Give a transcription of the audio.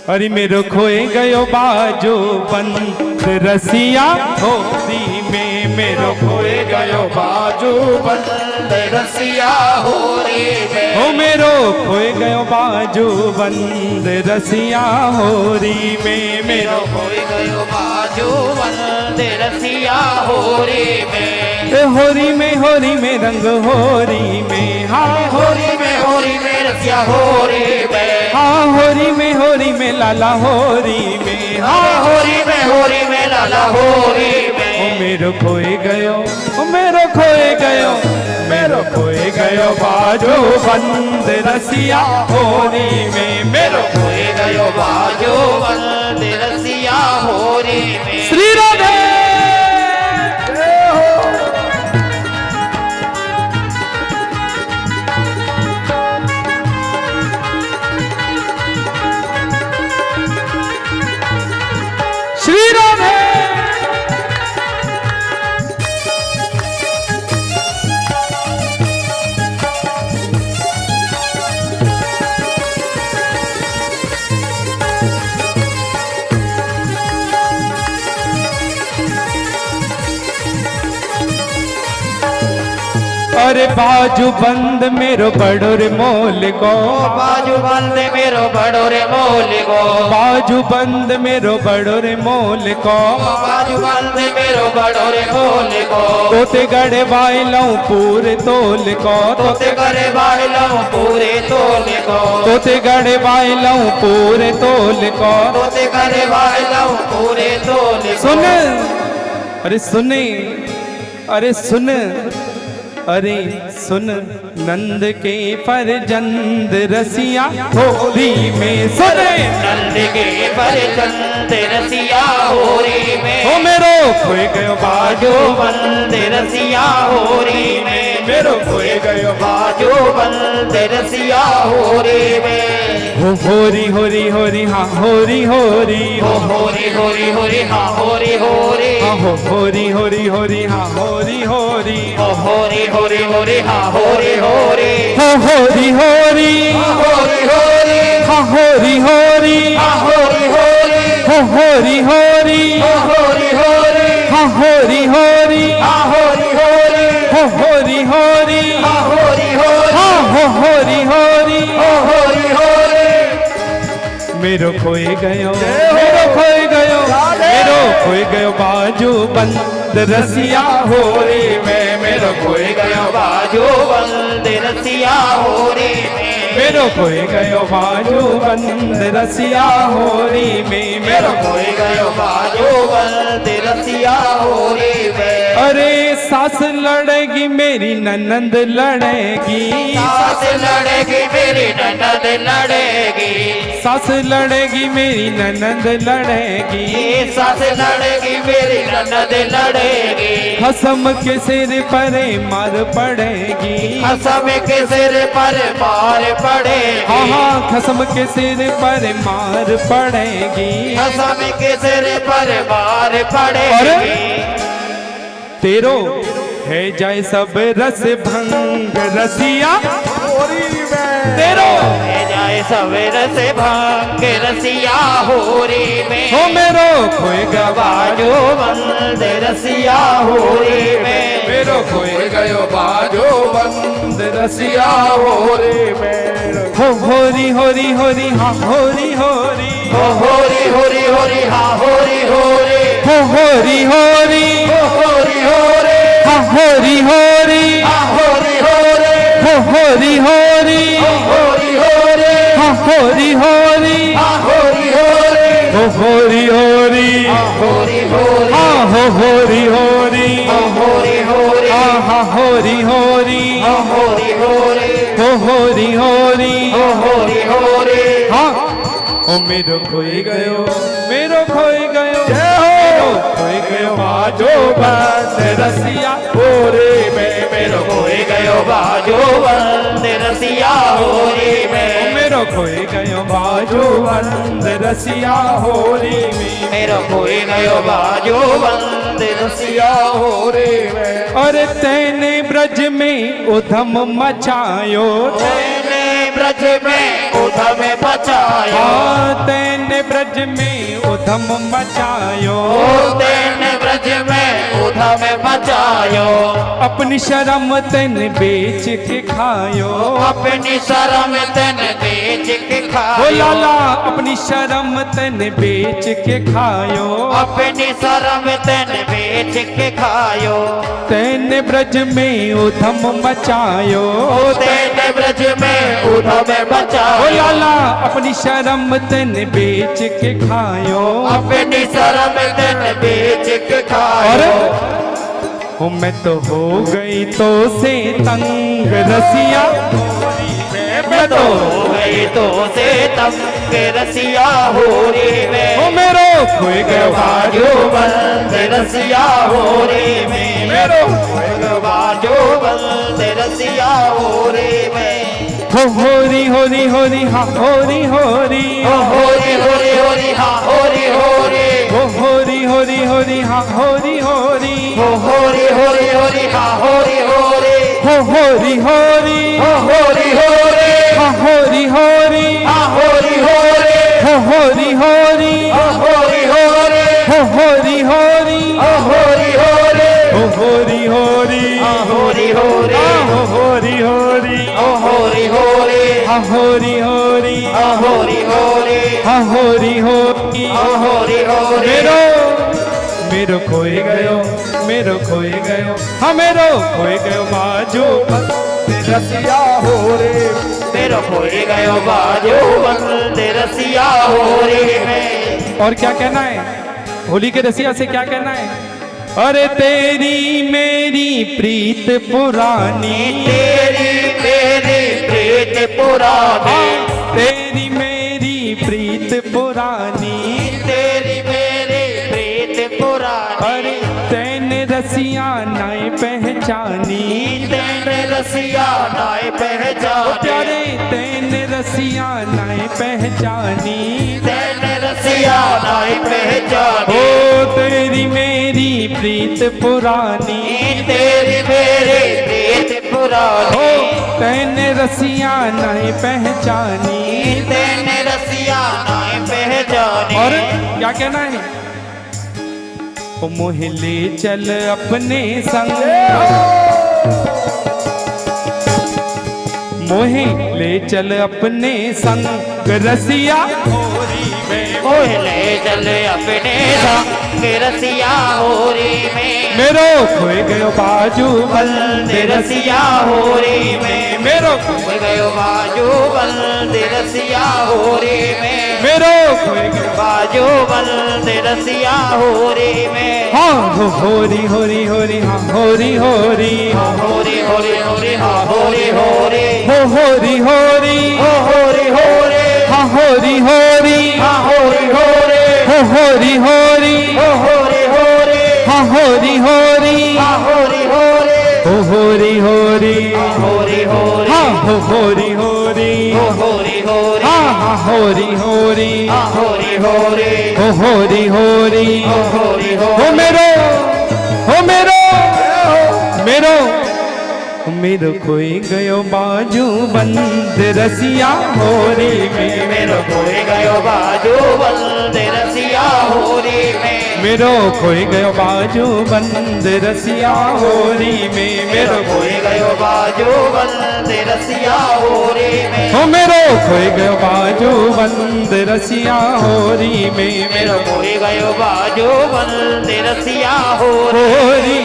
अरे मेरो खोए गयो बाजो बंद रसिया होरी में, मेरो खोए गयो बाजो बंद रसिया होरी में, ओ मेरो खोए गयो बाजो बंद रसिया होरी में, मेरो खोए गयो बाजो बंद रसिया होरी में, होरी में रंग होरी में, हाँ होरी में रसिया होरी में, हाँ होरी में लाला होरी में, हाँ होरी में लाला होरी में, ओ मेरो खोए गयो, ओ मेरो खोए गयो, मेरो खोए गयो बाजो बंद रसिया होरी में, मेरो खोए गयो बाजो बंद रसिया होरी में। श्री राधे श्री राधे। अरे बाजू बंद मेरो बड़ो रे मोल को, बाजू बंद मेरो बड़ो रे मोल को, बाजू बंद मेरो बड़ो रे मोल को, बाजू बंद मेरो बड़ो रे मोल को, तोते गड़े बाइलों पूरे तोल को, तोते गड़े बाइलों पूरे तोल को, तोते गड़े बाइलों पूरे तोल को, तोते गड़े बाइलों पूरे तोल को। सुन अरे सुने, अरे सुन, अरे सुन नंद के फरजंद रसिया होरी में, सुने नंद के फरजंद रसिया होरी में, ओ मेरो खोए गयो बाजो बंद रसिया होरी में, मेरो खोए गयो बाजो बंद रसिया होरी में, हो होरी होरी होरी हाँ होरी होरी, हो होरी होरी होरी हाँ होरी होरी, हाँ हो होरी होरी होरी हाँ होरी होरी, हो होरी होरी होरी हाँ होरी होरी, हो होरी होरी होरी होरी हाँ होरी होरी, हाँ होरी होरी, हो होरी होरी होरी होरी हाँ होरी होरी, हाँ होरी होरी, हो होरी होरी हाँ होरी होरी, हाँ हो होरी होरी, होरी होरी। मेरो खोए गयो, मेरो खोए गयो, मेरो खोए गयो बाजू बंद रसिया होरी में, मेरो खोए गयो बाजो बंद रसिया होरी में, मेरो खोए गयो बाजू बंद रसिया होरी में, मेरो खोए गयो बाजो बंद रसिया होरी में। अरे सास लड़ेगी मेरी ननंद लड़ेगी, सास लड़ेगी मेरी ननंद लड़ेगी, सास लड़ेगी मेरी ननंद लड़ेगी, सास लड़ेगी मेरी ननंद लड़ेगी, खसम के सिर पर मार पड़ेगी, खसम के सिर पर मार पड़ेगी, हाँ हाँ खसम के सिर पर मार पड़ेगी, खसम के सिर पर मार पड़ेगी। तेरो है जाए सब रस भंग रसिया होरी में, तेरो है जाए सवेर से भांग रसिया होरी में, हो मेरो खोए गयो बाजो बंद रसिया होरी में, मेरो खोए गयो बाजो बंद रसिया होरी में, हो होरी होरी होरी हाँ होरी होरी, हो होरी होरी होरी हाँ होरी होरी, हो होरी होरी, हो होरी होरी, हाँ होरी होरी, हाँ होरी होरी, हो होरी होरी, हो होरी होरी, हाँ होरी होरी, हाँ होरी होरी, हो होरी होरी, हाँ होरी होरी, हाँ हो होरी होरी, हो होरी होरी, हाँ हाँ होरी होरी, हो होरी होरी, हो होरी होरी, हो होरी होरी। हाँ ओ मेरो खोए गयो, मेरो खोए गयो, मेरो खोए गयो बाजो बंद रसिया होरी में, मेरो खोए गयो बाजो बंद रसिया होरी में, मेरो खोए गयो बाजो बंद रसिया होरी में, मेरो खोए गयो बाजो बंद रसिया होरी में। और तेने ब्रज में उधम मचायो, तेने ब्रज में उधम मचायो हाँ तेने ब्रज में उधम मचायो तेने ब्रज में उधम मचायो अपनी शर्म तेन बेच के खायो अपनी शर्म तन बेच के ओ खायो लाला अपनी शर्म तेन बेच के खायो अपनी शर्म तन बेच के खायो तेने ब्रज में उधम मचायो तेने ब्रज में उधम ओ मचायो लाला अपनी शर्म तेन बेच के खायो अपनी शर्म तन बेच के और खायो ओ मैं तो हो गई तो से तंग रसिया मैं तो हो गई तो से तम के रसिया हो रे ओ में मेरो खोए गयो बाजो बंद रसिया हो रे में मेरो बाजो बंद रसिया हो रे में हो होरी होरी होरी हाँ होरी होरी ओ होरी होरी होरी हाँ होरी होरी हो होरी होरी होरी हाँ होरी होरी ओ होरी होरी होरी हाँ होरी होरी हो होरी होरी ओ होरी होरी हाँ होरी होरी हाँ होरी होरी हो होरी होरी ओ होरी होरी हो होरी होरी ओ होरी होरी हो होरी होरी हाँ होरी होरी हो होरी होरी ओ होरी होरी हाँ होरी होरी ओ होरी होरी हाँ होरी होरी ओ होरी होरी मेरो मेरो खोए गयो मेरो खोए गयो हाँ मेरो खोए गयो बाजू रसिया हो रे मेरो खोए गयो बाजो बंद रसिया हो रे में और क्या कहना है होली के रसिया से क्या कहना है अरे तेरी मेरी प्रीत पुरानी तेरी मेरी प्रीत पुरानी तेरी मेरी प्रीत पुरानी तेरी मेरी प्रीत पुरानी अरे तेने रसिया नाय पहचानी तेरे रसिया नाय पहचानी प्यारे तेने रसिया नाय पहचानी तेरे रसिया नाय ओ पहचानी तेरी मेरी प्रीत पुरानी तेरी मेरी प्रीत ओ पुरानी तेने रसिया नाय पहचानी तेरे रसिया नाय पहचानी और क्या कहना है ओ मोह ले चल अपने संग मोहे ले चल अपने संग रसिया होरी में ओहले चल अपने संग रसिया होरी में मेरो खोए गयो बाजू बंद रसिया होरी में मेरो खोए गयो बाजू बंद रसिया होरी में मेरो खोए गयो बाजू बंद रसिया होरी में हाँ हो होरी होरी होरी हाँ होरी होरी होरी होरी होरी हाँ होरी होरी हो होरी होरी ओ होरी होरी हाँ होरी होरी हाँ होरी होरी हो होरी होरी ओ होरी होरी हाँ होरी होरी हाँ होरी होरी हो होरी होरी होरी होरी हाँ हो होरी होरी ओ होरी होरी हाँ हाँ होरी होरी हाँ होरी होरी हो होरी होरी ओ होरी हो होरी मेरो हो मेरो मेरो मेरो खोई गयो बाजू बंद रसिया होरी में मेरो खोए गयो बाजू बंद रसिया होरी में मेरो खोई गयो बाजू बंद रसिया होरी में मेरो खोए गयो बाजू बंद रसिया होरी में हो मेरो खोई गयो बाजू बंद रसिया होरी में मेरो खोए गयो बाजू बंद रसिया होरी होरी